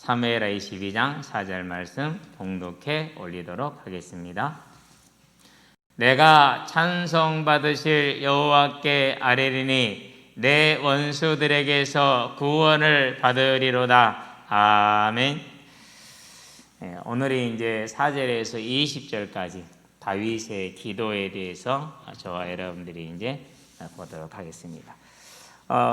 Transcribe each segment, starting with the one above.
사무엘하 22장 4절 말씀 봉독해 올리도록 하겠습니다. 내가 찬송받으실 여호와께 아뢰리니 내 원수들에게서 구원을 받으리로다. 아멘. 오늘이 이제 4절에서 20절까지 다윗의 기도에 대해서 저와 여러분들이 이제 보도록 하겠습니다.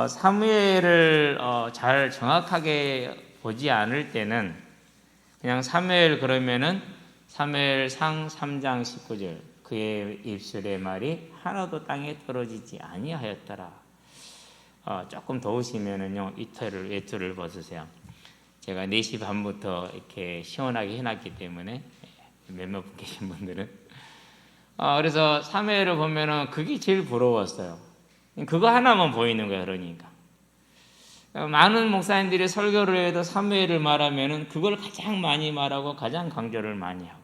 사무엘을 잘 정확하게 보지 않을 때는 그냥 사무엘 그러면은 사무엘상 3장 19절 그의 입술의 말이 하나도 땅에 떨어지지 아니하였더라. 조금 더우시면은요 외투를 벗으세요. 제가 4시 반부터 이렇게 시원하게 해놨기 때문에 몇몇 분 계신 분들은 그래서 사무엘을 보면은 그게 제일 부러웠어요. 그거 하나만 보이는 거예요. 그러니까 많은 목사님들이 설교를 해도 사무엘을 말하면은 그걸 가장 많이 말하고 가장 강조를 많이 하고,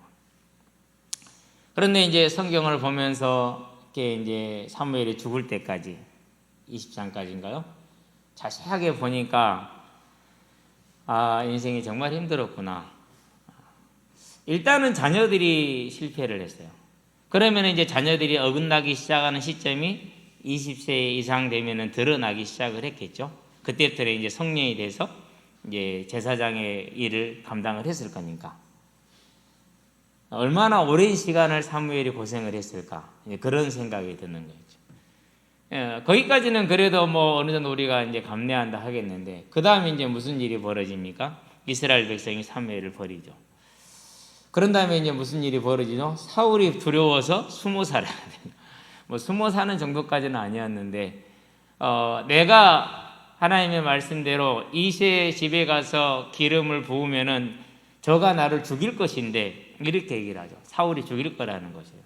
그런데 이제 성경을 보면서 이렇게 이제 사무엘이 죽을 때까지 20장까지인가요? 자세하게 보니까 인생이 정말 힘들었구나. 일단은 자녀들이 실패를 했어요. 그러면 이제 자녀들이 어긋나기 시작하는 시점이 20세 이상 되면은 드러나기 시작을 했겠죠. 그때부터 이제 성년이 돼서 이제 제사장의 일을 감당을 했을 거니까 얼마나 오랜 시간을 사무엘이 고생을 했을까, 그런 생각이 드는 거죠. 거기까지는 그래도 뭐 어느 정도 우리가 이제 감내한다 하겠는데, 그 다음에 이제 무슨 일이 벌어집니까? 이스라엘 백성이 사무엘을 버리죠. 그런 다음에 이제 무슨 일이 벌어지죠? 사울이 두려워서 숨어 살아야 돼요. 뭐 숨어 사는 정도까지는 아니었는데, 내가 하나님의 말씀대로 이새의 집에 가서 기름을 부으면은 저가 나를 죽일 것인데, 이렇게 얘기를 하죠. 사울이 죽일 거라는 것이에요.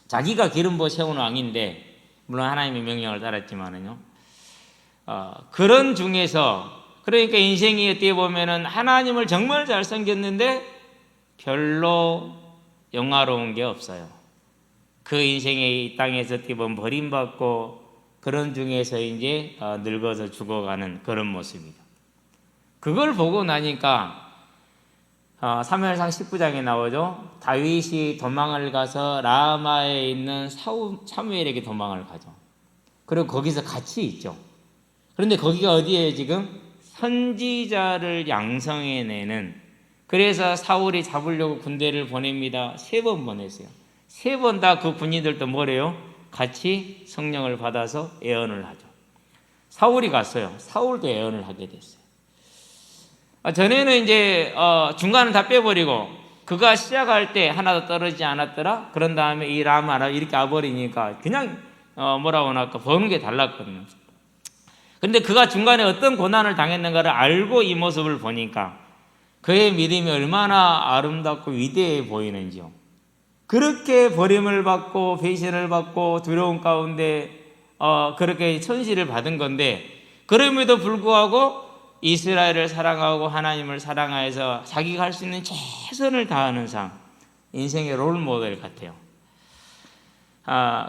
자기가 기름 부어 세운 왕인데, 물론 하나님의 명령을 따랐지만은요. 그런 중에서, 그러니까 인생이 어떻게 보면은 하나님을 정말 잘 섬겼는데 별로 영화로운 게 없어요. 그 인생의 이 땅에서 어떻게 보면 버림받고, 그런 중에서 이제 늙어서 죽어가는 그런 모습이죠. 그걸 보고 나니까 사무엘상 19장에 나오죠. 다윗이 도망을 가서 라마에 있는 사무엘에게 도망을 가죠. 그리고 거기서 같이 있죠. 그런데 거기가 어디예요? 지금 선지자를 양성해내는, 그래서 사울이 잡으려고 군대를 보냅니다. 3번 보냈어요. 3번 다 그 군인들도 뭐래요? 같이 성령을 받아서 예언을 하죠. 사울이 갔어요. 사울도 예언을 하게 됐어요. 전에는 이제 중간을 다 빼버리고 그가 시작할 때 하나도 떨어지지 않았더라. 그런 다음에 이 라마라 이렇게 와버리니까 그냥 뭐라고 할까 버는 게 달랐거든요. 근데 그가 중간에 어떤 고난을 당했는가를 알고 이 모습을 보니까 그의 믿음이 얼마나 아름답고 위대해 보이는지요. 그렇게 버림을 받고 배신을 받고 두려움 가운데 그렇게 천시를 받은 건데, 그럼에도 불구하고 이스라엘을 사랑하고 하나님을 사랑하여서 자기가 할 수 있는 최선을 다하는 삶, 인생의 롤 모델 같아요.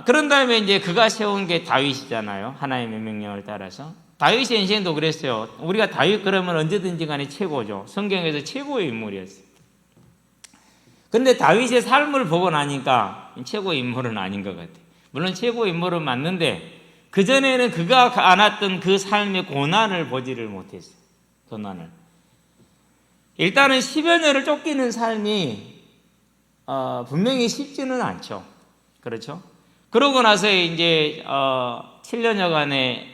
그런 다음에 이제 그가 세운 게 다윗이잖아요. 하나님의 명령을 따라서. 다윗의 인생도 그랬어요. 우리가 다윗 그러면 언제든지 간에 최고죠. 성경에서 최고의 인물이었어요. 근데 다윗의 삶을 보고 나니까 최고의 인물은 아닌 것 같아요. 물론 최고의 인물은 맞는데, 그전에는 그가 안았던 그 삶의 고난을 보지를 못했어요. 고난을. 일단은 10여 년을 쫓기는 삶이 분명히 쉽지는 않죠. 그렇죠? 그러고 나서 이제 7년여간의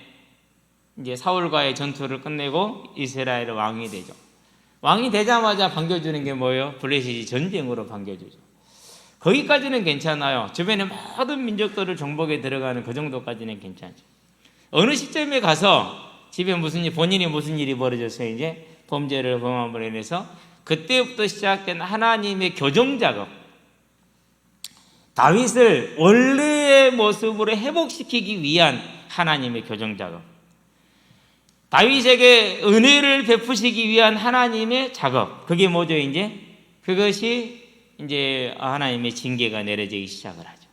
이제 사울과의 전투를 끝내고 이스라엘의 왕이 되죠. 왕이 되자마자 반겨주는 게 뭐예요? 블레셋이 전쟁으로 반겨주죠. 거기까지는 괜찮아요. 주변의 모든 민족들을 정복에 들어가는 그 정도까지는 괜찮죠. 어느 시점에 가서 집에 본인이 무슨 일이 벌어졌어요? 이제 범죄를 범함으로 인해서 그때부터 시작된 하나님의 교정 작업, 다윗을 원래의 모습으로 회복시키기 위한 하나님의 교정 작업, 다윗에게 은혜를 베푸시기 위한 하나님의 작업, 그게 뭐죠? 이제 그것이 이제 하나님의 징계가 내려지기 시작을 하죠.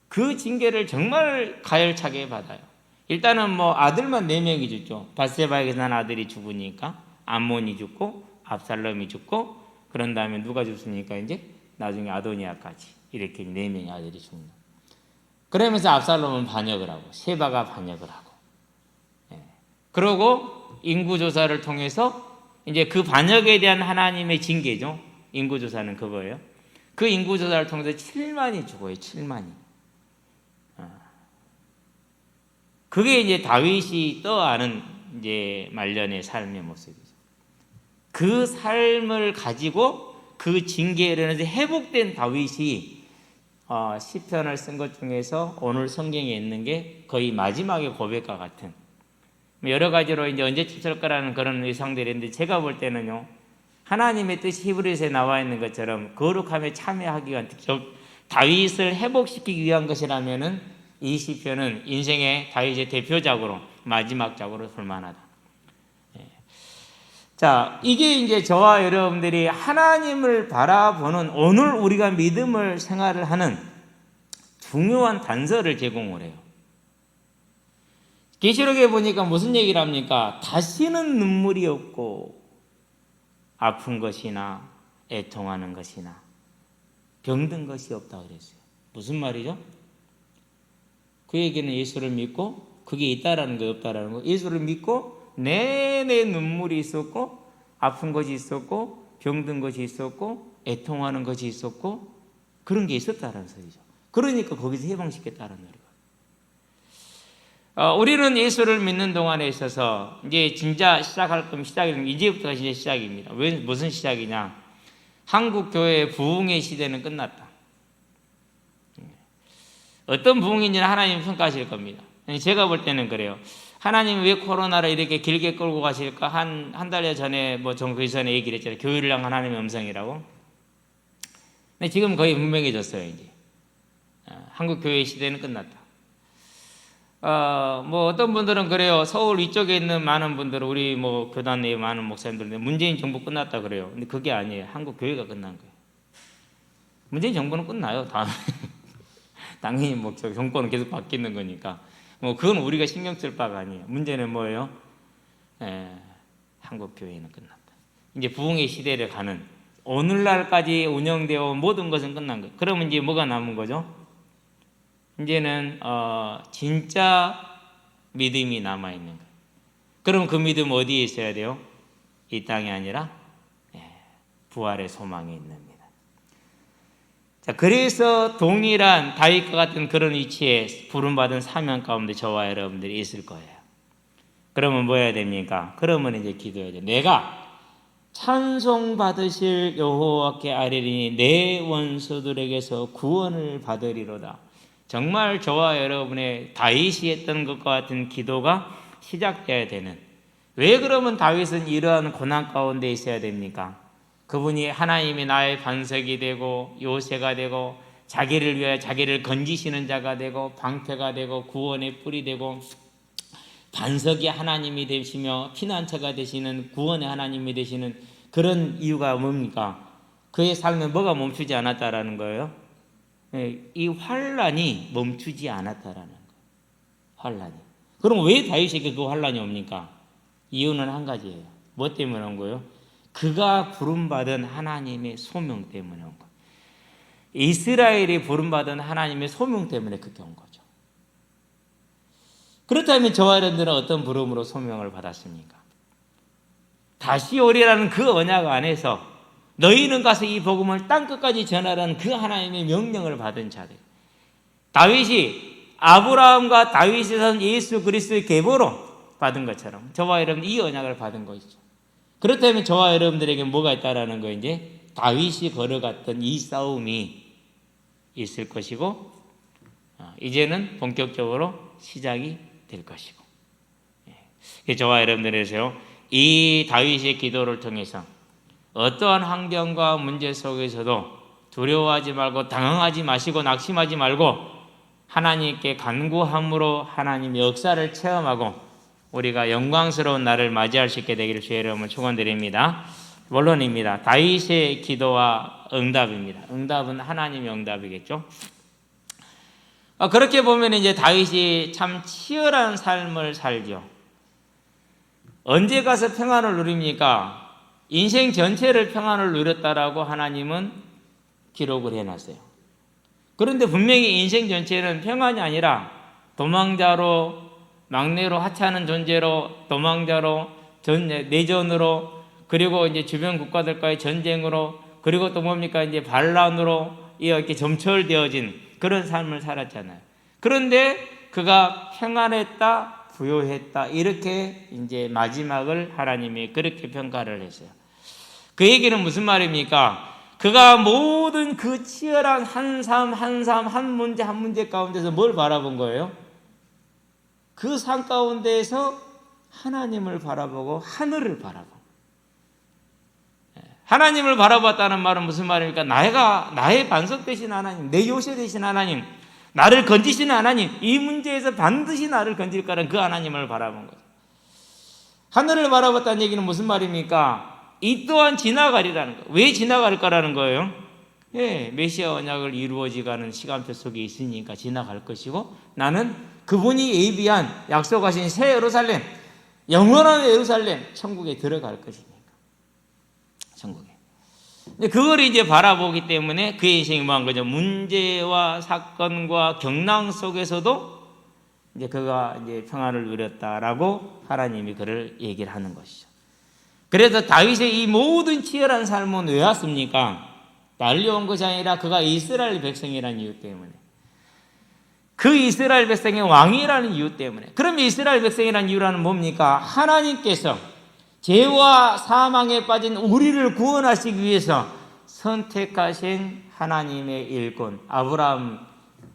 그 징계를 정말 가열차게 받아요. 일단은 뭐 아들만 4명이 죽죠. 밧세바에게 난 아들이 죽으니까 암몬이 죽고 압살롬이 죽고 그런 다음에 누가 죽습니까? 이제 나중에 아도니아까지 이렇게 4명의 아들이 죽는. 그러면서 압살롬은 반역을 하고 세바가 반역을 하고, 그러고 인구조사를 통해서 이제 그 반역에 대한 하나님의 징계죠. 인구조사는 그거예요. 그 인구조사를 통해서 7만이 죽어요. 7만이. 그게 이제 다윗이 떠안은 이제 말년의 삶의 모습이죠. 그 삶을 가지고 그 징계를 인해서 회복된 다윗이 시편을 쓴 것 중에서 오늘 성경에 있는 게 거의 마지막의 고백과 같은 여러 가지로 이제 언제쯤 쓸 거라는 그런 의상들이 있는데 제가 볼 때는요, 하나님의 뜻이 히브리서에 나와 있는 것처럼 거룩함에 참여하기 위한 다윗을 회복시키기 위한 것이라면은 이 시편은 인생의 다윗의 대표작으로 마지막 작으로 볼만하다. 자, 이게 이제 저와 여러분들이 하나님을 바라보는 오늘 우리가 믿음을 생활을 하는 중요한 단서를 제공을 해요. 계시록에 보니까 무슨 얘기를 합니까? 다시는 눈물이 없고 아픈 것이나 애통하는 것이나 병든 것이 없다 그랬어요. 무슨 말이죠? 그 얘기는 예수를 믿고 그게 있다라는 거 없다라는 거. 예수를 믿고 내내 눈물이 있었고 아픈 것이 있었고 병든 것이 있었고 애통하는 것이 있었고 그런 게 있었다라는 소리죠. 그러니까 거기서 해방시켰다는 거예요. 우리는 예수를 믿는 동안에 있어서 이제 진짜 시작할 거면 시작이 이제부터가 진짜 시작입니다. 왜 무슨 시작이냐? 한국 교회의 부흥의 시대는 끝났다. 어떤 부흥인지는 하나님 평가하실 겁니다. 제가 볼 때는 그래요. 하나님 왜 코로나를 이렇게 길게 끌고 가실까? 한 달 전에 그 전에 얘기를 했잖아요. 교회를 향한 하나님의 음성이라고. 근데 지금 거의 분명해졌어요. 이제 한국 교회 시대는 끝났다. 어떤 분들은 그래요. 서울 이쪽에 있는 많은 분들은 우리 교단 내에 많은 목사님들인데 문재인 정부 끝났다 그래요. 근데 그게 아니에요. 한국 교회가 끝난 거예요. 문재인 정부는 끝나요. 다음에 당연히 정권은 계속 바뀌는 거니까. 그건 우리가 신경 쓸 바가 아니에요. 문제는 뭐예요? 한국 교회는 끝났다. 이제 부흥의 시대를 가는 오늘날까지 운영되어 온 모든 것은 끝난 거예요. 그러면 이제 뭐가 남은 거죠? 이제는 진짜 믿음이 남아 있는 거예요. 그럼 그 믿음 어디에 있어야 돼요? 이 땅이 아니라 부활의 소망에 있는 믿음. 자, 그래서 동일한 다윗과 같은 그런 위치에 부름받은 사명 가운데 저와 여러분들이 있을 거예요. 그러면 뭐 해야 됩니까? 그러면 이제 기도해야죠. 내가 찬송 받으실 여호와께 아뢰리니 내 원수들에게서 구원을 받으리로다. 정말 저와 여러분의 다윗이 했던 것과 같은 기도가 시작되어야 되는. 왜 그러면 다윗은 이러한 고난 가운데 있어야 됩니까? 그분이 하나님이 나의 반석이 되고 요새가 되고 자기를 위하여 자기를 건지시는 자가 되고 방패가 되고 구원의 뿔이 되고 반석이 하나님이 되시며 피난처가 되시는 구원의 하나님이 되시는 그런 이유가 뭡니까? 그의 삶에 뭐가 멈추지 않았다라는 거예요? 이 환란이 멈추지 않았다라는 거예요. 환란이. 그럼 왜 다윗에게 그 환란이 옵니까? 이유는 한 가지예요. 뭐 때문에 온 거예요? 그가 부름받은 하나님의 소명 때문에 온 거예요. 이스라엘이 부름받은 하나님의 소명 때문에 그렇게 온 거죠. 그렇다면 저와 여러분들은 어떤 부름으로 소명을 받았습니까? 다시 오리라는 그 언약 안에서 너희는 가서 이 복음을 땅끝까지 전하라는 그 하나님의 명령을 받은 자들. 다윗이 아브라함과 다윗에서 예수 그리스도의 계보로 받은 것처럼 저와 여러분 이 언약을 받은 것이죠. 그렇다면 저와 여러분들에게 뭐가 있다라는 거예요? 이제 다윗이 걸어갔던 이 싸움이 있을 것이고 이제는 본격적으로 시작이 될 것이고 저와 여러분들에서요 이 다윗의 기도를 통해서 어떠한 환경과 문제 속에서도 두려워하지 말고 당황하지 마시고 낙심하지 말고 하나님께 간구함으로 하나님의 역사를 체험하고 우리가 영광스러운 날을 맞이할 수 있게 되기를 주의 이름으로 축원드립니다. 원론입니다. 다윗의 기도와 응답입니다. 응답은 하나님의 응답이겠죠. 그렇게 보면 이제 다윗이 참 치열한 삶을 살죠. 언제 가서 평안을 누립니까? 인생 전체를 평안을 누렸다라고 하나님은 기록을 해놨어요. 그런데 분명히 인생 전체는 평안이 아니라 도망자로, 막내로 하찮은 존재로, 도망자로, 내전으로, 그리고 이제 주변 국가들과의 전쟁으로, 그리고 또 뭡니까? 이제 반란으로 이렇게 점철되어진 그런 삶을 살았잖아요. 그런데 그가 평안했다, 부요했다, 이렇게 이제 마지막을 하나님이 그렇게 평가를 했어요. 그 얘기는 무슨 말입니까? 그가 모든 그 치열한 한 삶, 한 문제, 한 문제 가운데서 뭘 바라본 거예요? 그 삶 가운데에서 하나님을 바라보고 하늘을 바라보고. 하나님을 바라봤다는 말은 무슨 말입니까? 나의 반석 되신 하나님, 내 요새 되신 하나님, 나를 건지시는 하나님, 이 문제에서 반드시 나를 건질 거라는 그 하나님을 바라본 거죠. 하늘을 바라봤다는 얘기는 무슨 말입니까? 이 또한 지나가리라는 거예요. 왜 지나갈 거라는 거예요? 메시아 언약을 이루어지가는 시간표 속에 있으니까 지나갈 것이고, 나는 그분이 예비한 약속하신 새 예루살렘, 영원한 예루살렘, 천국에 들어갈 것이니까. 천국에. 근데 그걸 이제 바라보기 때문에 그의 인생이 뭐한 거죠? 문제와 사건과 경랑 속에서도 이제 그가 이제 평안을 누렸다라고 하나님이 그를 얘기를 하는 것이죠. 그래서 다윗의 이 모든 치열한 삶은 왜 왔습니까? 날려온 것이 아니라 그가 이스라엘 백성이라는 이유 때문에. 그 이스라엘 백성의 왕이라는 이유 때문에. 그럼 이스라엘 백성이라는 이유라는 뭡니까? 하나님께서 죄와 사망에 빠진 우리를 구원하시기 위해서 선택하신 하나님의 일꾼 아브라함,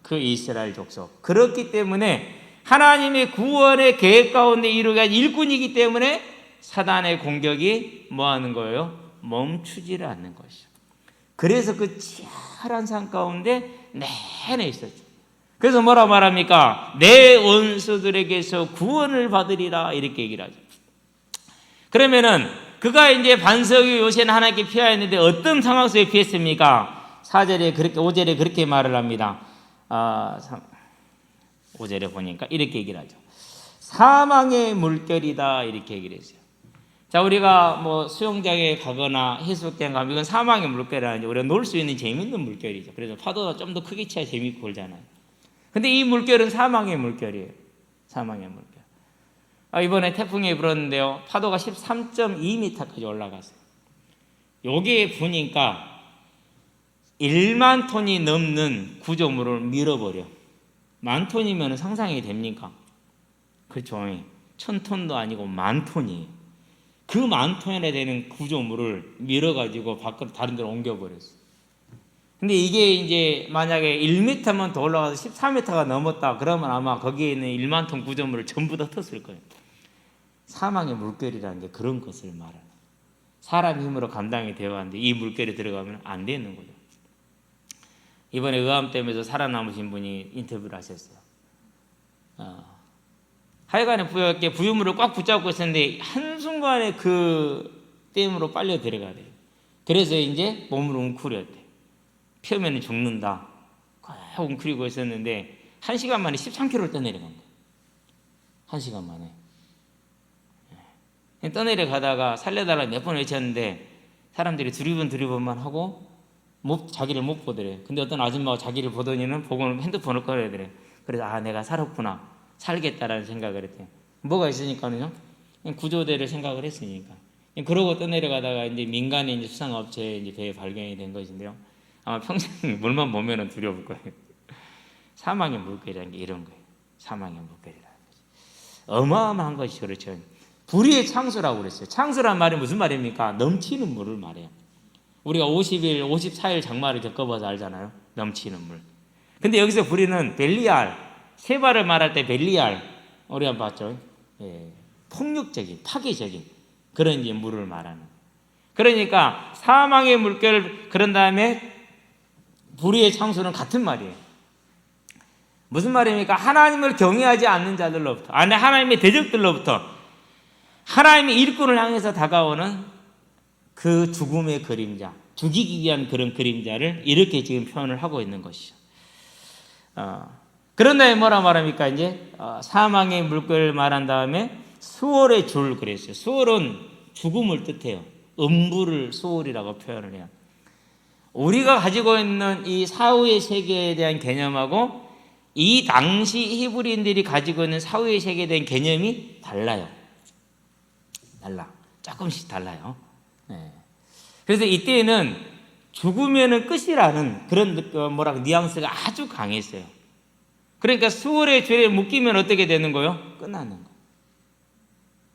그 이스라엘 족속. 그렇기 때문에 하나님의 구원의 계획 가운데 이루게 한 일꾼이기 때문에 사단의 공격이 뭐 하는 거예요? 멈추지를 않는 것이죠. 그래서 그 치열한 삶 가운데 내내 있었죠. 그래서 뭐라 말합니까? 내 원수들에게서 구원을 받으리라, 이렇게 얘기를 하죠. 그러면은 그가 이제 반석의 요새는 하나님께 피하였는데 어떤 상황 속에 피했습니까? 4절에 그렇게, 5절에 그렇게 말을 합니다. 5절에 보니까 이렇게 얘기를 하죠. 사망의 물결이다, 이렇게 얘기를 했어요. 자, 우리가 뭐 수영장에 가거나 해수욕장 가면 이건 사망의 물결이라는, 우리가 놀 수 있는 재밌는 물결이죠. 그래서 파도가 좀 더 크게 쳐야 재밌고 그러잖아요. 근데 이 물결은 사망의 물결이에요. 사망의 물결. 이번에 태풍이 불었는데요, 파도가 13.2m까지 올라갔어요. 여기에 보니까 1만 톤이 넘는 구조물을 밀어버려. 10,000톤이면 상상이 됩니까? 그렇죠. 1,000톤도 아니고 10,000톤이에요. 그 10,000톤에 되는 구조물을 밀어가지고 밖으로 다른 데로 옮겨버렸어요. 근데 이게 이제 만약에 1m만 더 올라가서 14m가 넘었다 그러면 아마 거기에 있는 1만 톤 구조물을 전부 다 텄을 거예요. 사망의 물결이라는 게 그런 것을 말하는, 사람 힘으로 감당이 되어야 하는데 이 물결에 들어가면 안 되는 거죠. 이번에 의암댐에서 살아남으신 분이 인터뷰를 하셨어요. 하여간에 부유물을 꽉 붙잡고 있었는데 한순간에 그 댐으로 빨려 들어가야 돼요. 그래서 이제 몸을 웅크렸대. 피하면 죽는다. 꽉 웅크리고 있었는데 1시간 만에 13km를 떠내려간 거예요. 1시간 만에. 떠내려가다가 살려달라고 몇 번 외쳤는데 사람들이 두리번만 하고 자기를 못 보더래. 근데 어떤 아줌마가 자기를 보더니는 핸드폰을 꺼내더래. 그래서 내가 살았구나, 살겠다라는 생각을 했대요. 뭐가 있으니까는요, 구조대를 생각을 했으니까. 그러고 떠내려가다가 이제 민간의 이제 수상업체에 이제 배에 발견이 된 것인데요. 아마 평생 물만 보면은 두려울 거예요. 사망의 물결이라는 게 이런 거예요. 사망의 물결이라는 것이 어마어마한 것이, 그렇죠. 불의의 창수라고 그랬어요. 창수란 말이 무슨 말입니까? 넘치는 물을 말해요. 우리가 50일, 54일 장마를 겪어봐서 알잖아요. 넘치는 물. 근데 여기서 불의는 벨리알, 세바를 말할 때 벨리알, 우리가 봤죠. 폭력적인, 파괴적인 그런 이제 물을 말하는. 그러니까 사망의 물결, 그런 다음에 불의의 창수는 같은 말이에요. 무슨 말입니까? 하나님을 경외하지 않는 자들로부터, 하나님의 대적들로부터 하나님의 일꾼을 향해서 다가오는 그 죽음의 그림자, 죽이기 위한 그런 그림자를 이렇게 지금 표현을 하고 있는 것이죠. 그런 다음에 뭐라 말합니까? 이제 사망의 물결을 말한 다음에 수월의 줄 그랬어요. 수월은 죽음을 뜻해요. 음부를 수월이라고 표현을 해요. 우리가 가지고 있는 이 사후의 세계에 대한 개념하고 이 당시 히브리인들이 가지고 있는 사후의 세계에 대한 개념이 달라요. 조금씩 달라요. 네. 그래서 이때는 죽으면은 끝이라는 그런 뉘앙스가 아주 강했어요. 그러니까 수월의 줄에 묶이면 어떻게 되는 거예요? 끝나는 거예요.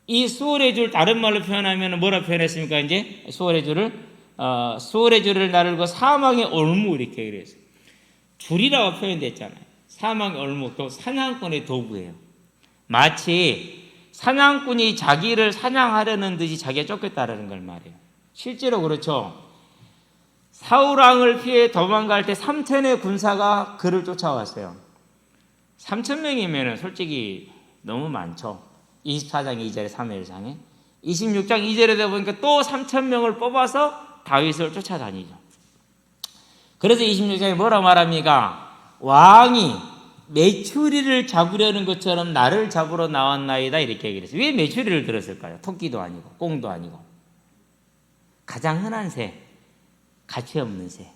이 수월의 줄 다른 말로 표현하면 뭐라 표현했습니까? 이제 수월의 줄을 나르고 사망의 올무 이렇게 그랬어요. 줄이라고 표현됐잖아요. 사망의 올무, 또 사냥꾼의 도구예요. 마치 사냥꾼이 자기를 사냥하려는 듯이 자기가 쫓겼다라는 걸 말해요. 실제로 그렇죠. 사울왕을 피해 도망갈 때 3천의 군사가 그를 쫓아왔어요. 3,000명이면 솔직히 너무 많죠. 24장 2절에 사무엘상에 26장 2절에 되다 보니까 또 3,000명을 뽑아서 다윗을 쫓아다니죠. 그래서 26장에 뭐라 말합니까? 왕이 메추리를 잡으려는 것처럼 나를 잡으러 나왔나이다 이렇게 얘기를 했어요. 왜 메추리를 들었을까요? 토끼도 아니고 꽁도 아니고 가장 흔한 새, 가치 없는 새,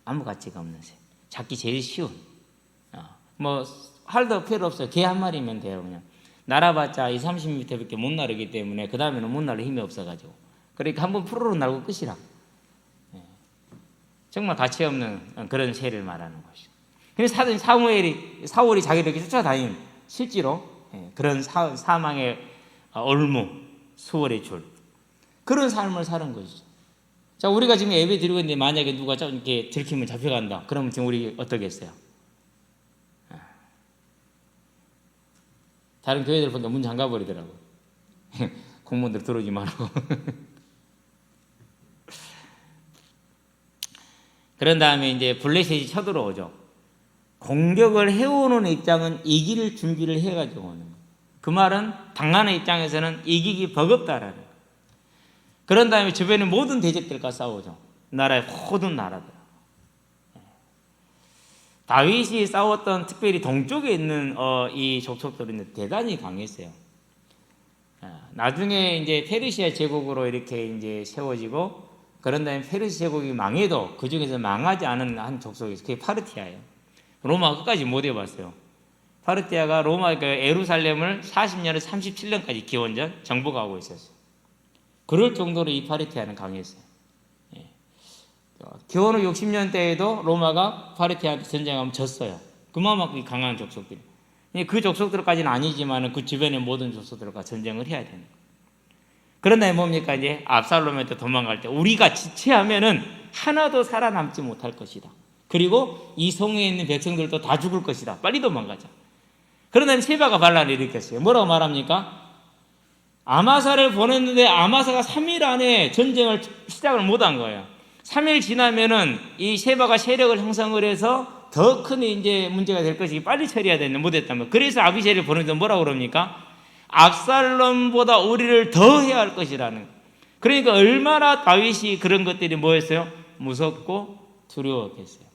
아무 가치가 없는 새, 잡기 제일 쉬운 뭐 활도 필요 없어요. 개 한 마리면 돼요. 그냥 날아봤자 20-30m밖에 못 나르기 때문에 그 다음에는 못 날릴 힘이 없어가지고 그러니까 한번 푸르르 날고 끝이라. 정말 가치 없는 그런 새를 말하는 것이죠. 그래서 사울이 자기를 이렇게 쫓아다닌 실제로 그런 사망의 올무, 수월의 줄 그런 삶을 사는 것이죠. 자, 우리가 지금 예배 드리고 있는데 만약에 누가 이렇게 들키면 잡혀간다. 그러면 지금 우리 어떻겠어요? 다른 교회들 보니까 문 잠가버리더라고. 공무원들 들어오지 말고. 그런 다음에 이제 블레셋이 쳐들어오죠. 공격을 해오는 입장은 이길 준비를 해가지고 오는 거예요. 그 말은 당하는 입장에서는 이기기 버겁다라는 거예요. 그런 다음에 주변의 모든 대적들과 싸우죠. 나라의 모든 나라들. 다윗이 싸웠던 특별히 동쪽에 있는 이 족속들은 대단히 강했어요. 나중에 이제 페르시아 제국으로 이렇게 이제 세워지고 그런 다음에 페르시아 제국이 망해도 그 중에서 망하지 않은 한 족속이 있어요. 그게 파르티아예요. 로마가 끝까지 못 해봤어요. 파르티아가 로마 예루살렘을 40년에서 37년까지 기원전 정복하고 있었어요. 그럴 정도로 이 파르티아는 강했어요. 기원 후 60년 대에도 로마가 파르티아한테 전쟁하면 졌어요. 그만큼 강한 족속들이. 그 족속들까지는 아니지만 그 주변의 모든 족속들과 전쟁을 해야 되는 거예요. 그런 다음에 뭡니까? 이제 압살롬한테 도망갈 때 우리가 지체하면은 하나도 살아남지 못할 것이다. 그리고 이 성에 있는 백성들도 다 죽을 것이다. 빨리 도망가자. 그런 다음에 세바가 반란을 일으켰어요. 뭐라고 말합니까? 아마사를 보냈는데 아마사가 3일 안에 전쟁을 시작을 못한 거예요. 3일 지나면은 이 세바가 세력을 형성을 해서 더 큰 이제 문제가 될 것이 빨리 처리해야 되는데 못했다면 그래서 아비새를 보내는데 뭐라고 그럽니까? 압살롬보다 우리를 더 해야 할 것이라는. 그러니까 얼마나 다윗이 그런 것들이 뭐였어요? 무섭고 두려웠겠어요.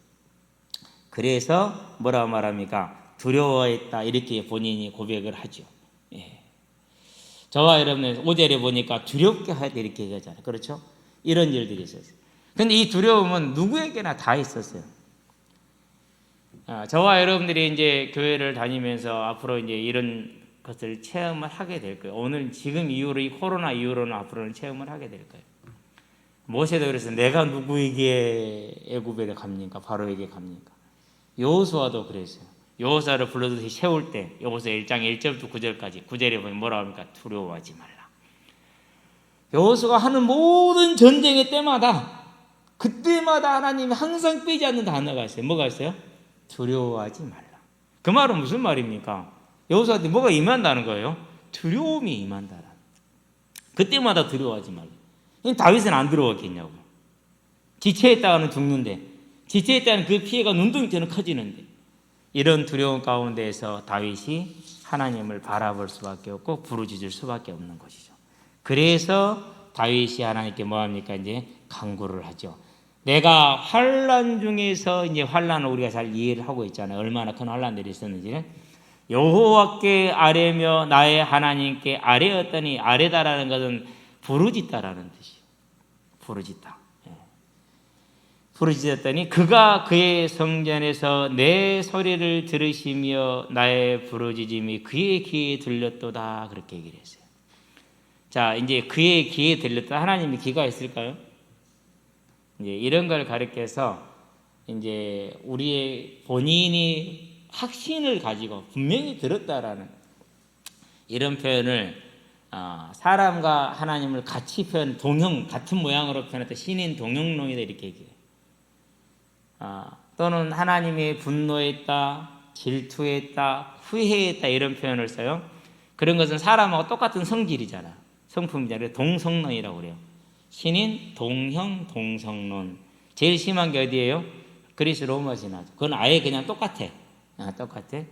그래서 뭐라고 말합니까? 두려워했다 이렇게 본인이 고백을 하죠. 저와 여러분은 5절에 보니까 두렵게 하였다 이렇게 얘기하잖아요. 그렇죠? 이런 일들이 있었어요. 근데 이 두려움은 누구에게나 다 있었어요. 저와 여러분들이 이제 교회를 다니면서 앞으로 이제 이런 것을 체험을 하게 될 거예요. 오늘 지금 이후로 이 코로나 이후로는 앞으로는 체험을 하게 될 거예요. 모세도 그래서 내가 누구에게 애굽에 갑니까? 바로에게 갑니까? 여호수아도 그랬어요. 여호수아를 불러서 세울 때 여호수아 1장 1절부터 9절까지 9절에 보면 뭐라고 합니까? 두려워하지 말라. 여호수아가 하는 모든 전쟁의 때마다 그때마다 하나님이 항상 빼지 않는 단어가 있어요. 뭐가 있어요? 두려워하지 말라. 그 말은 무슨 말입니까? 여호수아한테 뭐가 임한다는 거예요? 두려움이 임한다라. 그때마다 두려워하지 말라. 다윗은 안 두려웠겠냐고. 지체했다가는 죽는데, 지체했다는 그 피해가 눈덩이처럼 커지는데, 이런 두려움 가운데에서 다윗이 하나님을 바라볼 수밖에 없고 부르짖을 수밖에 없는 것이죠. 그래서 다윗이 하나님께 뭐합니까? 이제 간구를 하죠. 내가 환난 중에서 이제 환난을 우리가 잘 이해를 하고 있잖아요. 얼마나 큰 환난들이 있었는지는. 여호와께 아뢰며 나의 하나님께 아뢰었더니, 아뢰다라는 것은 부르짖다라는 뜻이에요. 부르짖다. 부르짖었더니 그가 그의 성전에서 내 소리를 들으시며 나의 부르짖음이 그의 귀에 들렸도다, 그렇게 얘기를 했어요. 자, 이제 그의 귀에 들렸다. 하나님이 귀가 있을까요? 이제 이런 걸 가르쳐서 이제 우리의 본인이 확신을 가지고 분명히 들었다라는 이런 표현을 사람과 하나님을 같이 표현, 동형, 같은 모양으로 표현할 때 신인 동형론이다, 이렇게 얘기해요. 또는 하나님이 분노했다, 질투했다, 후회했다, 이런 표현을 써요. 그런 것은 사람하고 똑같은 성질이잖아. 성품이잖아요. 동성론이라고 그래요. 신인, 동형, 동성론. 제일 심한 게 어디예요? 그리스 로마 신화죠. 그건 아예 그냥 똑같아. 똑같아.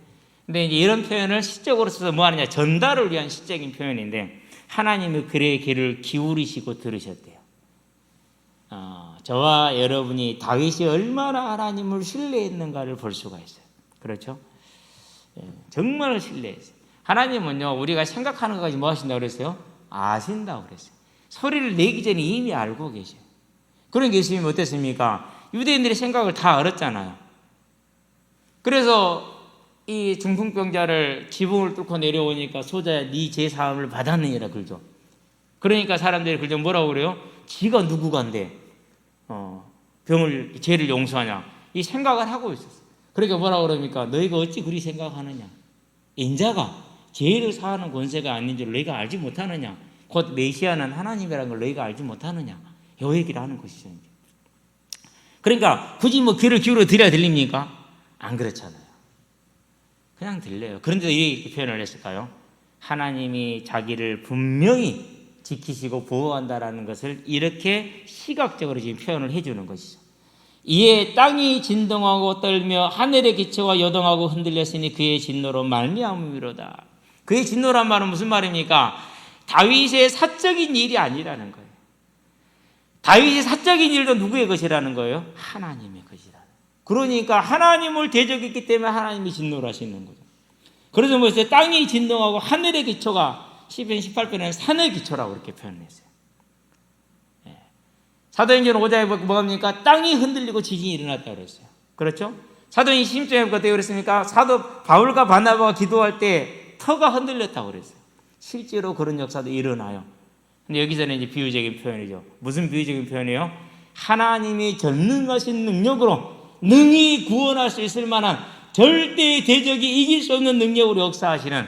근데 이제 이런 표현을 시적으로 써서 뭐 하느냐? 전달을 위한 시적인 표현인데, 하나님이 그의 귀를 기울이시고 들으셨대요. 저와 여러분이 다윗이 얼마나 하나님을 신뢰했는가를 볼 수가 있어요. 그렇죠? 정말 신뢰했어요. 하나님은요, 우리가 생각하는 것까지 뭐 하신다고 그랬어요? 아신다고 그랬어요. 소리를 내기 전에 이미 알고 계셔요. 그런 예수님이 어땠습니까? 유대인들의 생각을 다 알았잖아요. 그래서 이 중풍병자를 지붕을 뚫고 내려오니까 소자야 네 죄사함을 받았느니라 그러죠. 그러니까 사람들이 그저 뭐라고 그래요? 지가 누구간데 죄를 용서하냐, 이 생각을 하고 있었어요. 그러니까 뭐라고 그럽니까? 너희가 어찌 그리 생각하느냐? 인자가 죄를 사하는 권세가 아닌 줄 너희가 알지 못하느냐? 곧 메시아는 하나님이라는 걸 너희가 알지 못하느냐? 요 얘기를 하는 것이죠. 그러니까 굳이 뭐 귀를 기울여 드려야 들립니까? 안 그렇잖아요. 그냥 들려요. 그런데도 이렇게 표현을 했을까요? 하나님이 자기를 분명히 지키시고 보호한다라는 것을 이렇게 시각적으로 지금 표현을 해주는 것이죠. 이에 땅이 진동하고 떨며 하늘의 기초가 요동하고 흔들렸으니 그의 진노로 말미암음이로다. 그의 진노란 말은 무슨 말입니까? 다윗의 사적인 일이 아니라는 거예요. 다윗의 사적인 일도 누구의 것이라는 거예요? 하나님의 것이라는 거예요. 그러니까 하나님을 대적했기 때문에 하나님이 진노를 하시는 거죠. 그래서 뭐였어요? 땅이 진동하고 하늘의 기초가, 시편 18편에는 산의 기초라고 이렇게 표현했어요. 사도행전 5장에 뭐합니까? 땅이 흔들리고 지진이 일어났다고 그랬어요. 그렇죠? 사도행전 16장에 어떻게 그랬습니까? 사도 바울과 바나바가 기도할 때 터가 흔들렸다고 그랬어요. 실제로 그런 역사도 일어나요. 근데 여기서는 이제 비유적인 표현이죠. 무슨 비유적인 표현이에요? 하나님이 전능하신 능력으로 능히 구원할 수 있을 만한 절대 대적이 이길 수 없는 능력으로 역사하시는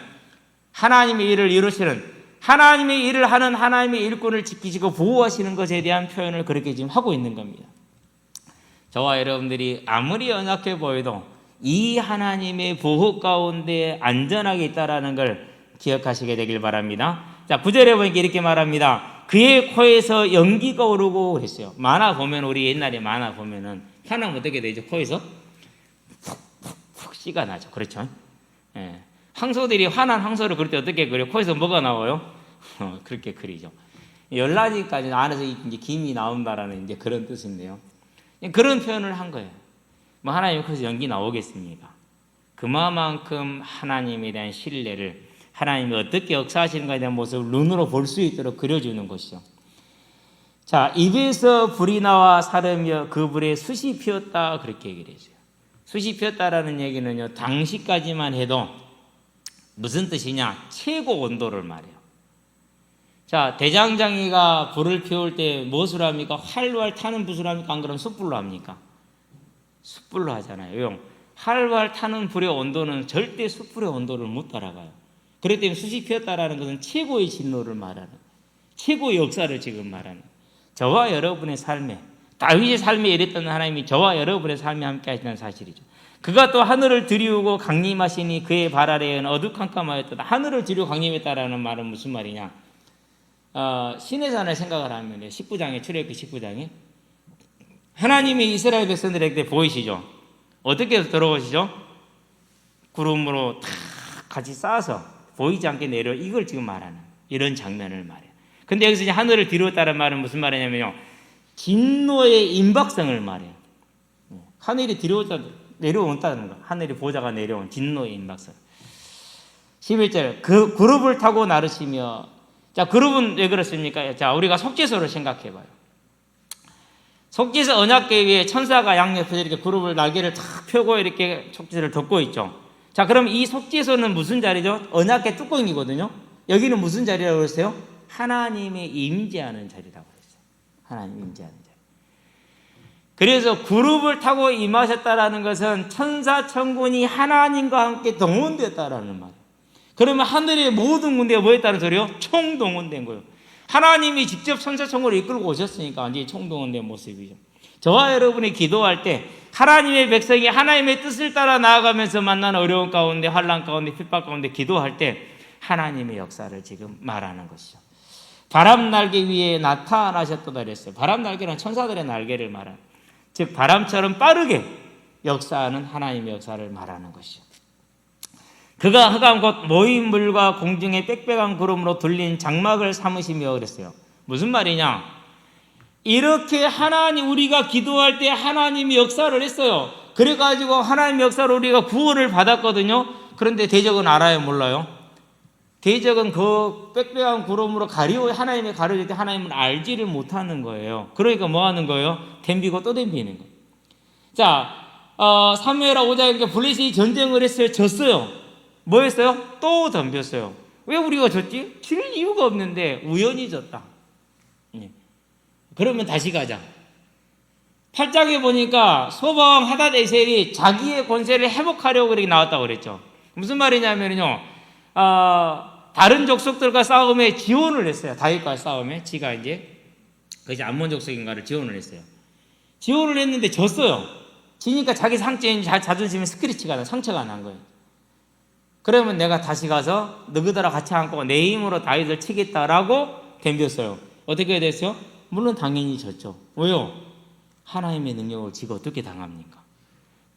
하나님의 일을 이루시는, 하나님의 일을 하는 하나님의 일꾼을 지키시고 보호하시는 것에 대한 표현을 그렇게 지금 하고 있는 겁니다. 저와 여러분들이 아무리 연약해 보여도 이 하나님의 보호 가운데 안전하게 있다라는 걸 기억하시게 되길 바랍니다. 자, 9절에 보니까 이렇게 말합니다. 그의 코에서 연기가 오르고 그랬어요. 만화 보면, 우리 옛날에 만화 보면은 화나면 어떻게 되죠? 코에서 푹푹푹 씨가 나죠. 그렇죠? 예. 황소들이 화난 황소를 그릴 때 어떻게 그려요? 코에서 뭐가 나와요? 그렇게 그리죠. 열나지까지 안에서 이제 김이 나온다라는 이제 그런 뜻인데요. 그런 표현을 한 거예요. 뭐 하나님 코에서 연기 나오겠습니까? 그만큼 하나님에 대한 신뢰를, 하나님이 어떻게 역사하시는가에 대한 모습을 눈으로 볼 수 있도록 그려주는 것이죠. 자, 입에서 불이 나와 사르며 그 불에 숯이 피었다, 그렇게 얘기를 했어요. 숯이 피었다라는 얘기는요, 당시까지만 해도 무슨 뜻이냐? 최고 온도를 말해요. 자, 대장장이가 불을 피울 때 무엇을 합니까? 활활 타는 붓을 합니까? 안 그러면 숯불로 합니까? 숯불로 하잖아요. 왜? 활활 타는 불의 온도는 절대 숯불의 온도를 못 따라가요. 그렇기 때문에 숯이 피었다라는 것은 최고의 진노를 말하는, 최고의 역사를 지금 말하는, 저와 여러분의 삶에, 다윗의 삶에 이랬던 하나님이 저와 여러분의 삶에 함께 하시는 사실이죠. 그가 또 하늘을 들이우고 강림하시니 그의 발 아래에는 어두컴컴하였다. 하늘을 들이우고 강림했다라는 말은 무슨 말이냐? 시내산을 생각을 하면 19장에, 출애굽기 19장에 하나님이 이스라엘 백성들에게 보이시죠? 어떻게 들어오시죠? 구름으로 탁 같이 쌓아서 보이지 않게 내려, 이걸 지금 말하는 이런 장면을 말해요. 근데 여기서 이제 하늘을 뒤로다는 말은 무슨 말이냐면요, 진노의 임박성을 말해요. 하늘이 뒤로 내려온다는 거, 하늘이 보좌가 내려온 진노의 임박성. 11절 그 그룹을 타고 나르시며. 자, 그룹은 왜 그렇습니까? 자, 우리가 속죄소를 생각해 봐요. 속죄소 언약궤 위에 천사가 양옆에서 이렇게 그룹을 날개를 탁 펴고 이렇게 속죄소를 덮고 있죠. 자, 그럼 이 속죄소는 무슨 자리죠? 언약궤 뚜껑이거든요. 여기는 무슨 자리라고 그랬어요? 하나님의 임재하는 자리라고 했어요. 하나님 임재하는 자리. 그래서 그룹을 타고 임하셨다라는 것은 천사 천군이 하나님과 함께 동원됐다라는 말. 그러면 하늘의 모든 군대가 뭐였다는 소리요? 총동원된 거예요. 하나님이 직접 천사 천군을 이끌고 오셨으니까 완전히 총동원된 모습이죠. 저와 여러분이 기도할 때 하나님의 백성이 하나님의 뜻을 따라 나아가면서 만나는 어려운 가운데, 환난 가운데, 핍박 가운데 기도할 때 하나님의 역사를 지금 말하는 것이죠. 바람 날개 위에 나타나셨다 그랬어요. 바람 날개는 천사들의 날개를 말하는, 즉 바람처럼 빠르게 역사하는 하나님의 역사를 말하는 것이죠. 그가 흑암 곧 모인 물과 공중의 빽빽한 구름으로 둘린 장막을 삼으시며 그랬어요. 무슨 말이냐? 이렇게 하나님, 우리가 기도할 때 하나님이 역사를 했어요. 그래가지고 하나님의 역사로 우리가 구원을 받았거든요. 그런데 대적은 알아요, 몰라요? 대적은 그 빽빽한 구름으로 하나님의 가려질 때 하나님을 알지를 못하는 거예요. 그러니까 뭐 하는 거예요? 덤비고 또 덤비는 거예요. 자, 사무엘하 5장에 블레셋이 전쟁을 했어요. 졌어요. 뭐 했어요? 또 덤볐어요. 왜 우리가 졌지? 질 이유가 없는데 우연히 졌다. 그러면 다시 가자. 8장에 보니까 소방 하닷에셀이 자기의 권세를 회복하려고 그렇게 나왔다고 그랬죠. 무슨 말이냐면요, 다른 족속들과 싸움에 지원을 했어요. 다윗과 싸움에 지가 이제 그것이 암몬 족속인가를 지원을 했어요. 지원을 했는데 졌어요. 지니까 자기 자존심에 스크래치가 상처가 난 거예요. 그러면 내가 다시 가서 너희들하고 같이 안고 내 힘으로 다윗을 치겠다라고 덤볐어요. 어떻게 됐어요? 물론 당연히 졌죠. 왜요? 하나님의 능력을 지가 어떻게 당합니까?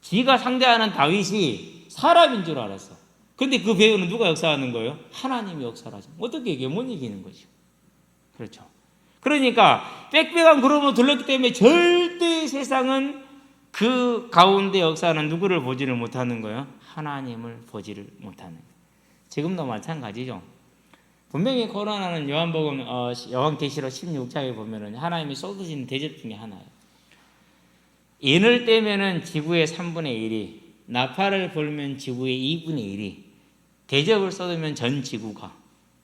지가 상대하는 다윗이 사람인 줄 알았어. 근데 그 배우는 누가 역사하는 거예요? 하나님이 역사하죠. 어떻게 이게 못 이기는 거죠. 그렇죠. 그러니까 빽빽한 구름으로 둘렀기 때문에 절대 세상은 그 가운데 역사는 누구를 보지를 못하는 거예요? 하나님을 보지를 못하는 거예요. 지금도 마찬가지죠. 분명히 코로나는 요한계시록 16장에 보면은 하나님이 쏟으시는 대접 중에 하나예요. 인을 떼면은 지구의 3분의 1이, 나팔을 불면 지구의 2분의 1이, 대접을 쏟으면 전 지구가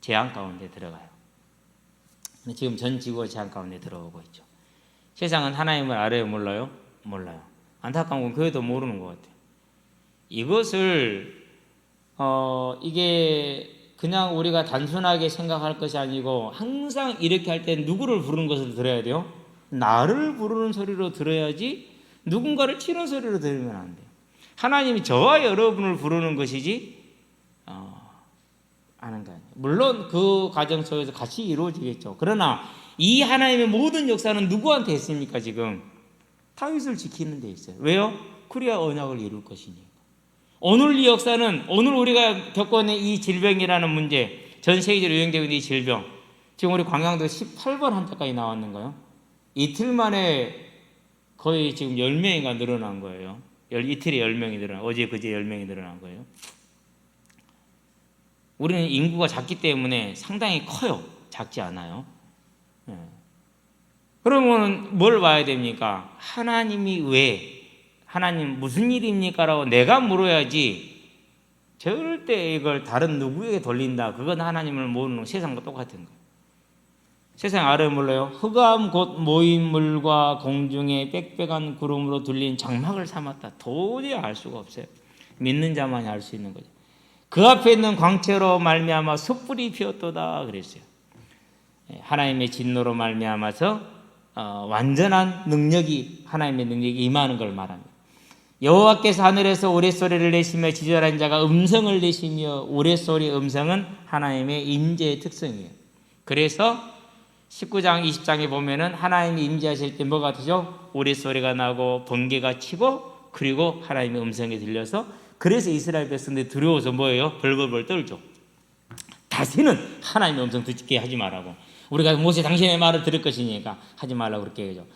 재앙 가운데 들어가요. 지금 전 지구가 재앙 가운데 들어오고 있죠. 세상은 하나님을 알아요, 몰라요? 몰라요. 안타까운 건 교회도 모르는 것 같아요. 이것을 이게 그냥 우리가 단순하게 생각할 것이 아니고 항상 이렇게 할 때 누구를 부르는 것을 들어야 돼요? 나를 부르는 소리로 들어야지 누군가를 치는 소리로 들으면 안 돼요. 하나님이 저와 여러분을 부르는 것이지 아는 거 아니에요. 물론 그 과정 속에서 같이 이루어지겠죠. 그러나 이 하나님의 모든 역사는 누구한테 했습니까? 지금 다윗을 지키는 데 있어요. 왜요? 그래야 언약을 이룰 것이니까. 오늘 이 역사는, 오늘 우리가 겪고 있는 이 질병이라는 문제, 전 세계적으로 유행되고 있는 이 질병, 지금 우리 광양도 18번 환자까지 나왔는 거예요. 이틀 만에 거의 지금 10명이가 늘어난 거예요. 이틀에 10명이 늘어난, 어제 그제 10명이 늘어난 거예요. 우리는 인구가 작기 때문에 상당히 커요. 작지 않아요. 그러면 뭘 봐야 됩니까? 하나님이 왜, 하나님 무슨 일입니까? 라고 내가 물어야지 절대 이걸 다른 누구에게 돌린다. 그건 하나님을 모르는 세상과 똑같은 거예요. 세상 알아요, 몰라요? 흑암 곧 모인 물과 공중에 빽빽한 구름으로 둘린 장막을 삼았다. 도저히 알 수가 없어요. 믿는 자만이 알 수 있는 거죠. 그 앞에 있는 광채로 말미암아 숯불이 피었도다 그랬어요. 하나님의 진노로 말미암아서 완전한 능력이, 하나님의 능력이 임하는 걸 말합니다. 여호와께서 하늘에서 우레소리를 내시며 지절한 자가 음성을 내시며, 우레소리 음성은 하나님의 임재의 특성이에요. 그래서 19장 20장에 보면은 하나님이 임재하실 때 뭐가 되죠? 우레소리가 나고 번개가 치고, 그리고 하나님의 음성이 들려서, 그래서 이스라엘 백성들이 두려워서 뭐예요? 벌벌벌 떨죠. 다시는 하나님의 음성 듣게 하지 말라고. 우리가 모세 당신의 말을 들을 것이니까 하지 말라고 그렇게 해야죠.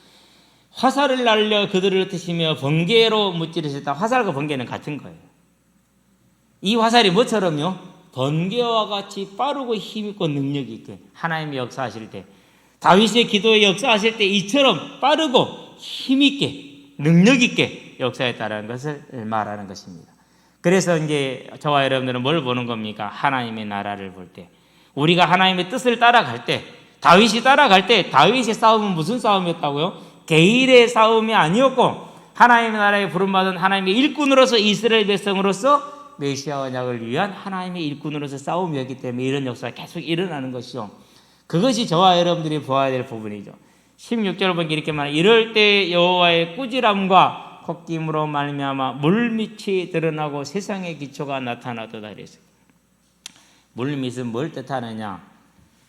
화살을 날려 그들을 흩으시며 번개로 무찌르셨다. 화살과 번개는 같은 거예요. 이 화살이 뭐처럼요? 번개와 같이 빠르고 힘있고 능력이 있게 하나님이 역사하실 때, 다윗의 기도에 역사하실 때 이처럼 빠르고 힘있게 능력있게 역사했다는 것을 말하는 것입니다. 그래서 이제 저와 여러분들은 뭘 보는 겁니까? 하나님의 나라를 볼 때, 우리가 하나님의 뜻을 따라갈 때, 다윗이 따라갈 때 다윗의 싸움은 무슨 싸움이었다고요? 개인의 싸움이 아니었고 하나님의 나라에 부름받은 하나님의 일꾼으로서, 이스라엘 백성으로서 메시아 언약을 위한 하나님의 일꾼으로서 싸움이었기 때문에 이런 역사가 계속 일어나는 것이죠. 그것이 저와 여러분들이 보아야 될 부분이죠. 16절 보니까 이렇게 말해요. 이럴 때 여호와의 꾸지람과 헛김으로 말미암아 물밑이 드러나고 세상의 기초가 나타나도다 그랬어요. 물밑은 뭘 뜻하느냐?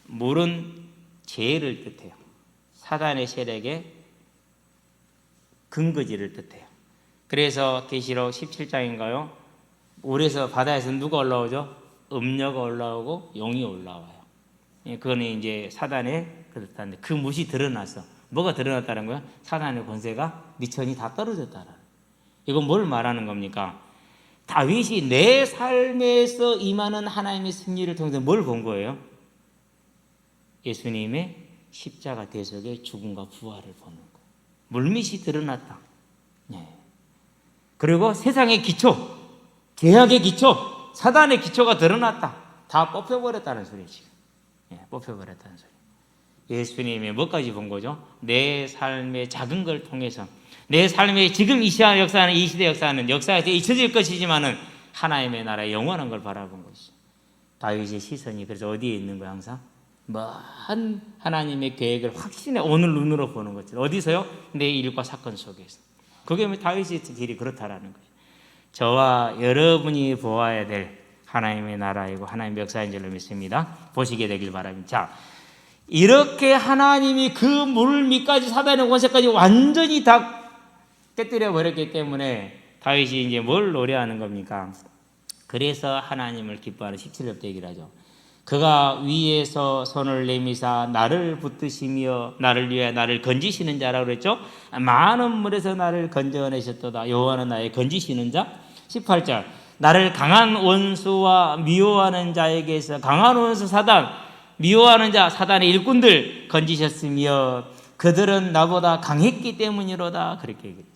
물은 죄를 뜻해요. 사단의 세력의 근거지를 뜻해요. 그래서 계시록 17장인가요? 물에서, 바다에서 누가 올라오죠? 음녀가 올라오고 용이 올라와요. 그거는 이제 사단의 그렇다는데, 그 못이 드러나서 뭐가 드러났다는 거야? 사단의 권세가 미천이 다 떨어졌다는. 이건 뭘 말하는 겁니까? 다윗이 내 삶에서 임하는 하나님의 승리를 통해서 뭘 본 거예요? 예수님의 십자가 대속의 죽음과 부활을 보는 거예요. 물밑이 드러났다. 네. 그리고 세상의 기초, 죄악의 기초, 사단의 기초가 드러났다. 다 뽑혀버렸다는 소리지. 네, 뽑혀버렸다는 소리. 예수님이 뭐까지 본 거죠? 내 삶의 작은 걸 통해서, 내 삶의 지금 이 시대 역사는, 이 시대 역사는 역사에서 잊혀질 것이지만은 하나님의 나라의 영원한 걸 바라본 것이죠. 다윗의 시선이 그래서 어디에 있는 거야? 항상 먼 하나님의 계획을 확신에 오늘 눈으로 보는 거죠. 어디서요? 내 일과 사건 속에서. 그게 다윗의 길이 그렇다라는 거예요. 저와 여러분이 보아야 될 하나님의 나라이고 하나님의 역사인 줄로 믿습니다. 보시게 되길 바랍니다. 자, 이렇게 하나님이 그 물 밑까지, 사단의 권세까지 완전히 다 깨뜨려 버렸기 때문에 다윗이 이제 뭘 노래하는 겁니까? 그래서 하나님을 기뻐하는 17절 얘기를 하죠. 그가 위에서 손을 내미사 나를 붙드시며 나를 위해 나를 건지시는 자라고 그랬죠. 많은 물에서 나를 건져내셨도다. 여호와는 나의 건지시는 자. 18절, 나를 강한 원수와 미워하는 자에게서, 강한 원수 사단, 미워하는 자, 사단의 일꾼들 건지셨으며 그들은 나보다 강했기 때문이로다. 그렇게 얘기했어요.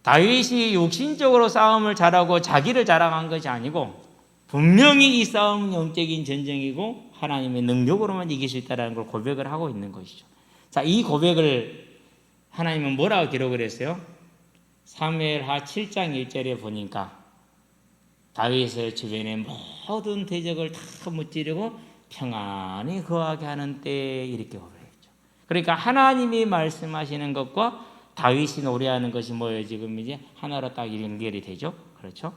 다윗이 육신적으로 싸움을 잘하고 자기를 자랑한 것이 아니고 분명히 이 싸움은 영적인 전쟁이고 하나님의 능력으로만 이길 수 있다는 걸 고백을 하고 있는 것이죠. 자, 이 고백을 하나님은 뭐라고 기록을 했어요? 사무엘하 7장 1절에 보니까 다윗의 주변에 모든 대적을 다 무찌르고 평안히 거하게 하는 때에 이렇게 고백했죠. 그러니까 하나님이 말씀하시는 것과 다윗이 노래하는 것이 뭐예요? 지금 이제 하나로 딱 연결이 되죠. 그렇죠?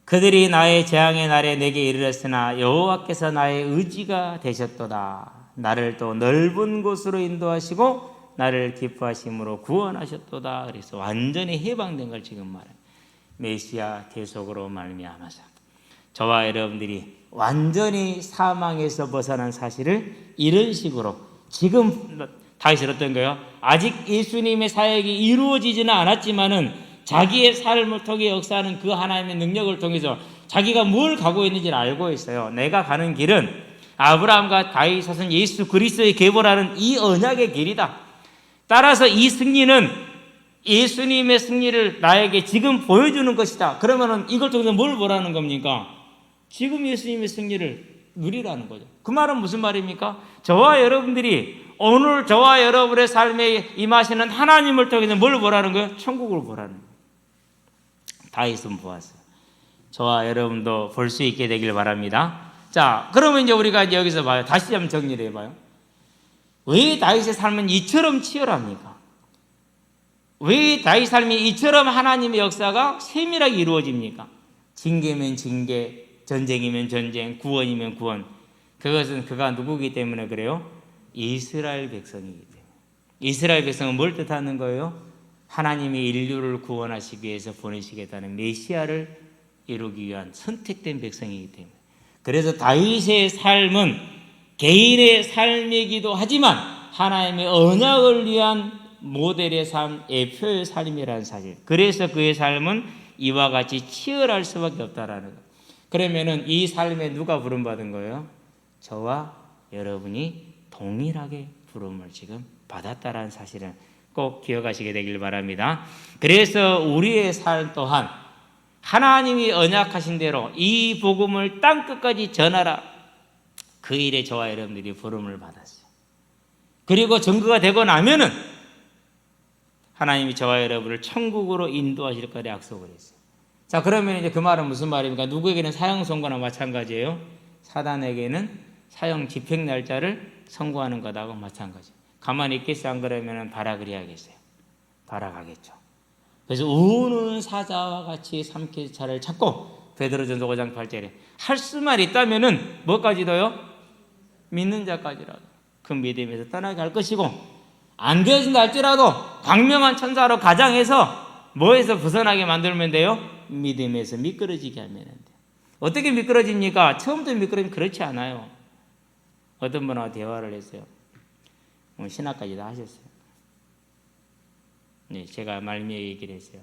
그들이 나의 재앙의 날에 내게 이르렀으나 여호와께서 나의 의지가 되셨도다. 나를 또 넓은 곳으로 인도하시고 나를 기뻐하심으로 구원하셨도다. 그래서 완전히 해방된 걸 지금 말해요. 메시아 대속으로 말미암아서 저와 여러분들이 완전히 사망에서 벗어난 사실을 이런 식으로, 지금 다윗은 어떤 거예요? 아직 예수님의 사역이 이루어지지는 않았지만은 자기의 삶을 통해 역사하는 그 하나님의 능력을 통해서 자기가 뭘 가고 있는지를 알고 있어요. 내가 가는 길은 아브라함과 다윗 자손 예수 그리스도의 계보라는 이 언약의 길이다. 따라서 이 승리는 예수님의 승리를 나에게 지금 보여주는 것이다. 그러면은 이걸 통해서 뭘 보라는 겁니까? 지금 예수님의 승리를 누리라는 거죠. 그 말은 무슨 말입니까? 저와 여러분들이 오늘 저와 여러분의 삶에 임하시는 하나님을 통해서 뭘 보라는 거예요? 천국을 보라는 거예요. 다윗은 보았어요. 저와 여러분도 볼 수 있게 되길 바랍니다. 자, 그러면 이제 우리가 이제 여기서 봐요. 다시 한번 정리를 해봐요. 왜 다윗의 삶은 이처럼 치열합니까? 왜 다윗의 삶이 이처럼 하나님의 역사가 세밀하게 이루어집니까? 징계면 징계, 전쟁이면 전쟁, 구원이면 구원. 그것은 그가 누구기 때문에 그래요? 이스라엘 백성이기 때문에. 이스라엘 백성은 뭘 뜻하는 거예요? 하나님이 인류를 구원하시기 위해서 보내시겠다는 메시아를 이루기 위한 선택된 백성이기 때문에. 그래서 다윗의 삶은 개인의 삶이기도 하지만 하나님의 언약을 위한 모델의 삶, 예표의 삶이라는 사실. 그래서 그의 삶은 이와 같이 치열할 수밖에 없다라는 거. 그러면은 이 삶에 누가 부름받은 거예요? 저와 여러분이 동일하게 부름을 지금 받았다라는 사실을 꼭 기억하시게 되길 바랍니다. 그래서 우리의 삶 또한 하나님이 언약하신 대로 이 복음을 땅끝까지 전하라. 그 일에 저와 여러분들이 부름을 받았어요. 그리고 증거가 되고 나면은 하나님이 저와 여러분을 천국으로 인도하실 거라 약속을 했어요. 자, 그러면 이제 그 말은 무슨 말입니까? 누구에게는 사형 선고나 마찬가지예요. 사단에게는 사형 집행 날짜를 선고하는 것하고 마찬가지. 가만히 있겠어? 안 그러면 발악을 해야겠어요. 발악하겠죠. 그래서 우는 사자와 같이 삼킬 차를 찾고 베드로전서 5장 8절에 할 수만 있다면은 뭐까지도요? 믿는 자까지라도 그 믿음에서 떠나게 할 것이고, 안 되어진다 할지라도 광명한 천사로 가장해서 뭐에서 벗어나게 만들면 돼요? 믿음에서 미끄러지게 하면 돼요. 어떻게 미끄러집니까? 처음부터 미끄러지면 그렇지 않아요. 어떤 분하고 대화를 했어요. 신학까지 다 하셨어요. 네, 제가 말미에 얘기를 했어요.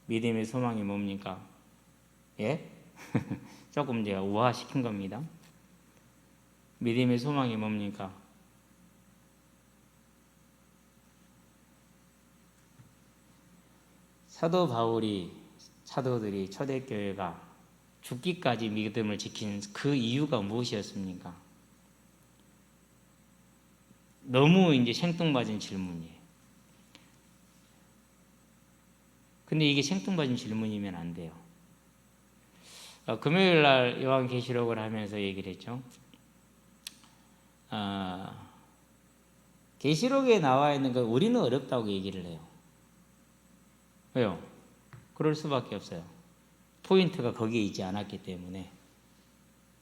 믿음의 소망이 뭡니까? 예? 조금 제가 우화시킨 겁니다. 믿음의 소망이 뭡니까? 사도 바울이, 사도들이 초대교회가 죽기까지 믿음을 지킨 그 이유가 무엇이었습니까? 너무 이제 생뚱맞은 질문이에요. 근데 이게 생뚱맞은 질문이면 안 돼요. 금요일 날 요한계시록을 하면서 얘기를 했죠. 계시록에 나와 있는 거 우리는 어렵다고 얘기를 해요. 왜요? 그럴 수밖에 없어요. 포인트가 거기에 있지 않았기 때문에.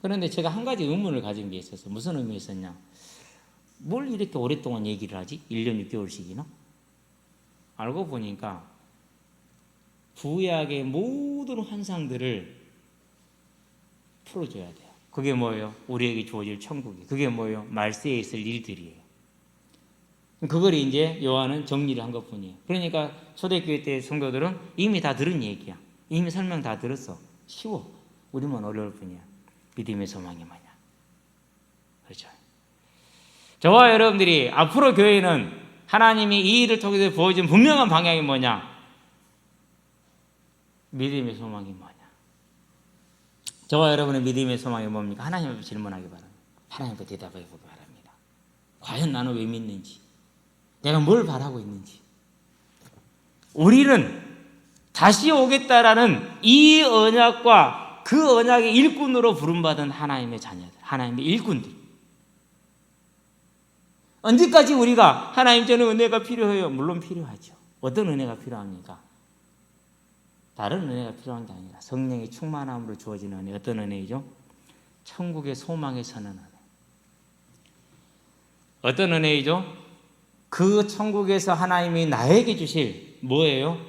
그런데 제가 한 가지 의문을 가진 게 있었어요. 무슨 의문이 있었냐? 뭘 이렇게 오랫동안 얘기를 하지? 1년 6개월씩이나? 알고 보니까 구약의 모든 환상들을 풀어줘야 돼요. 그게 뭐예요? 우리에게 주어질 천국이. 그게 뭐예요? 말세에 있을 일들이에요. 그걸 이제 요한은 정리를 한 것뿐이에요. 그러니까 초대교회 때 성도들은 이미 다 들은 얘기야. 이미 설명 다 들었어. 쉬워. 우리만 어려울 뿐이야. 믿음의 소망이 뭐냐. 그렇죠. 저와 여러분들이 앞으로 교회는 하나님이 이 일을 통해서 보여준 분명한 방향이 뭐냐? 믿음의 소망이 뭐냐? 저와 여러분의 믿음의 소망이 뭡니까? 하나님 앞에 질문하기 바랍니다. 하나님 앞에 대답해 보기 바랍니다. 과연 나는 왜 믿는지, 내가 뭘 바라고 있는지. 우리는 다시 오겠다라는 이 언약과 그 언약의 일꾼으로 부름받은 하나님의 자녀들, 하나님의 일꾼들. 언제까지 우리가 하나님 저는 은혜가 필요해요? 물론 필요하죠. 어떤 은혜가 필요합니까? 다른 은혜가 필요한 게 아니라 성령의 충만함으로 주어지는 은혜. 어떤 은혜이죠? 천국의 소망에 서는 은혜. 어떤 은혜이죠? 그 천국에서 하나님이 나에게 주실 뭐예요?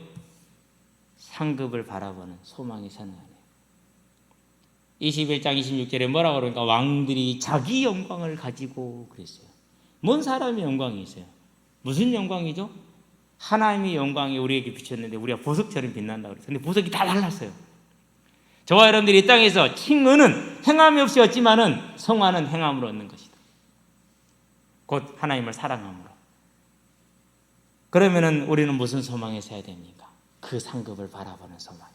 상급을 바라보는 소망에 서는 은혜. 21장 26절에 뭐라고 그러니까 왕들이 자기 영광을 가지고 그랬어요. 뭔 사람의 영광이 있어요? 무슨 영광이죠? 하나님의 영광이 우리에게 비쳤는데 우리가 보석처럼 빛난다고 그랬어요. 근데 보석이 다 달랐어요. 저와 여러분들이 이 땅에서 칭의는 행함이 없이 얻지만은 성화는 행함으로 얻는 것이다. 곧 하나님을 사랑함으로. 그러면은 우리는 무슨 소망에 서야 됩니까? 그 상급을 바라보는 소망에.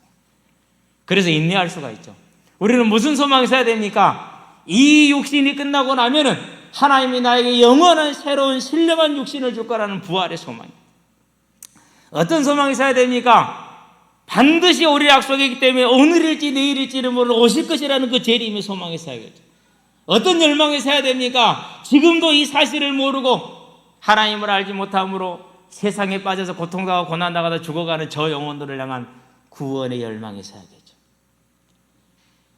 그래서 인내할 수가 있죠. 우리는 무슨 소망에 서야 됩니까? 이 육신이 끝나고 나면은 하나님이 나에게 영원한 새로운 신령한 육신을 줄 거라는 부활의 소망. 어떤 소망이 있어야 됩니까? 반드시 우리 약속이기 때문에 오늘일지 내일일지는 모르고 오실 것이라는 그 재림의 소망이 있어야겠죠. 어떤 열망이 있어야 됩니까? 지금도 이 사실을 모르고 하나님을 알지 못함으로 세상에 빠져서 고통당하고 고난당하다 죽어가는 저 영혼들을 향한 구원의 열망이 있어야겠죠.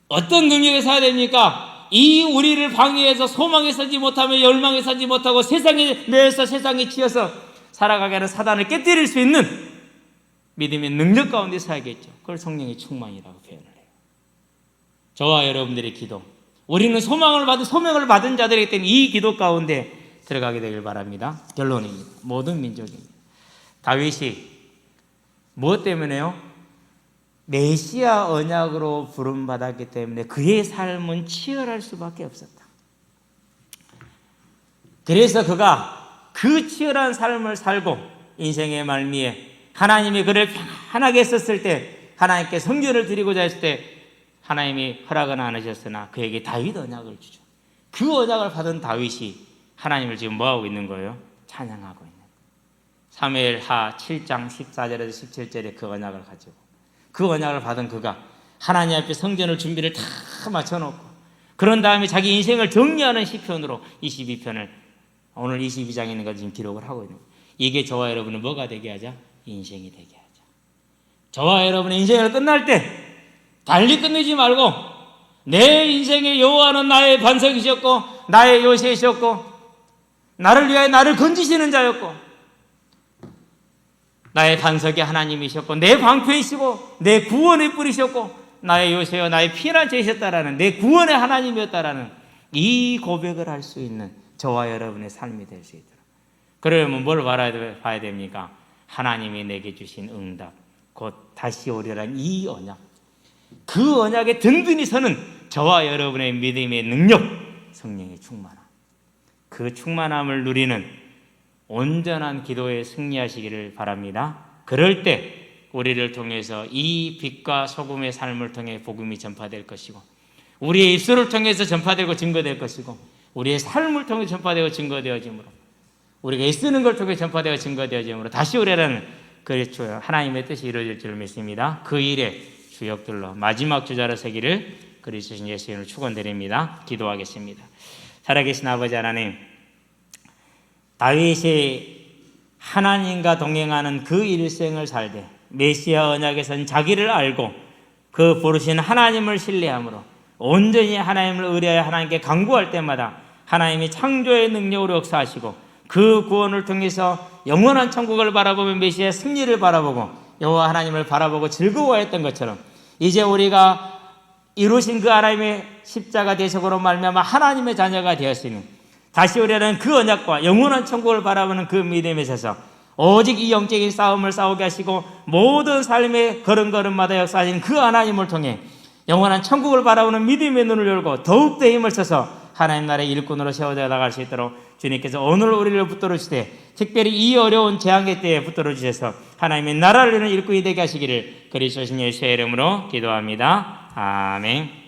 어떤 능력이 있어야 됩니까? 이 우리를 방해해서 소망에 서지 못하며 열망에 서지 못하고 세상에 매여서 세상에 치여서 살아가게 하는 사단을 깨뜨릴 수 있는 믿음의 능력 가운데 서야겠죠. 그걸 성령의 충만이라고 표현을 해요. 저와 여러분들의 기도, 우리는 소망을 받은 소명을 받은 자들이기 때문에 이 기도 가운데 들어가게 되길 바랍니다. 결론입니다. 모든 민족입니다. 다윗이 무엇 때문에요? 메시아 언약으로 부름받았기 때문에 그의 삶은 치열할 수밖에 없었다. 그래서 그가 그 치열한 삶을 살고 인생의 말미에 하나님이 그를 편안하게 했었을 때, 하나님께 성전을 드리고자 했을 때 하나님이 허락은 안 하셨으나 그에게 다윗 언약을 주죠. 그 언약을 받은 다윗이 하나님을 지금 뭐하고 있는 거예요? 찬양하고 있는 거예요. 사무엘하 7장 14절에서 17절에 그 언약을 가지고, 그 언약을 받은 그가 하나님 앞에 성전을 준비를 다 맞춰놓고, 그런 다음에 자기 인생을 정리하는 시편으로 22편을 오늘 22장에 있는 걸 지금 기록을 하고 있는 거예요. 이게 저와 여러분은 뭐가 되게 하자? 인생이 되게 하자. 저와 여러분의 인생을 끝날 때 달리 끝내지 말고, 내 인생의 여호와는 나의 반석이셨고 나의 요새이셨고 나를 위하여 나를 건지시는 자였고 나의 반석이 하나님이셨고 내 방패이시고 내 구원의 뿌리셨고 나의 요새여 나의 피난처이셨다라는, 내 구원의 하나님이었다라는 이 고백을 할 수 있는 저와 여러분의 삶이 될 수 있도록. 그러면 뭘 봐야 됩니까? 하나님이 내게 주신 응답, 곧 다시 오리라는 이 언약, 그 언약에 든든히 서는 저와 여러분의 믿음의 능력, 성령의 충만함, 그 충만함을 누리는 온전한 기도에 승리하시기를 바랍니다. 그럴 때 우리를 통해서 이 빛과 소금의 삶을 통해 복음이 전파될 것이고, 우리의 입술을 통해서 전파되고 증거될 것이고, 우리의 삶을 통해 전파되고 증거되어지므로, 우리가 애쓰는 걸 통해 전파되어 증거되어지므로 다시 오래라는 그리스도의 하나님의 뜻이 이루어질 줄 믿습니다. 그 일에 주역들로 마지막 주자로 서기를 그리스도 예수 이름으로 축원드립니다. 기도하겠습니다. 살아계신 아버지 하나님, 다윗이 하나님과 동행하는 그 일생을 살되 메시아 언약에서는 자기를 알고 그 부르신 하나님을 신뢰함으로 온전히 하나님을 의뢰하여 하나님께 간구할 때마다 하나님이 창조의 능력으로 역사하시고 그 구원을 통해서 영원한 천국을 바라보며 메시아의 승리를 바라보고 여호와 하나님을 바라보고 즐거워했던 것처럼, 이제 우리가 이루신 그 하나님의 십자가 대속으로 말미암아 하나님의 자녀가 되었으니 다시 오려는 그 언약과 영원한 천국을 바라보는 그 믿음에 있어서 오직 이 영적인 싸움을 싸우게 하시고 모든 삶의 걸음걸음마다 역사하신 그 하나님을 통해 영원한 천국을 바라보는 믿음의 눈을 열고 더욱더 힘을 써서 하나님 나라의 일꾼으로 세워져 나갈 수 있도록 주님께서 오늘 우리를 붙들어 주시되, 특별히 이 어려운 재앙의 때에 붙들어 주셔서 하나님의 나라를 이루는 일꾼이 되게 하시기를 그리스도 예수의 이름으로 기도합니다. 아멘.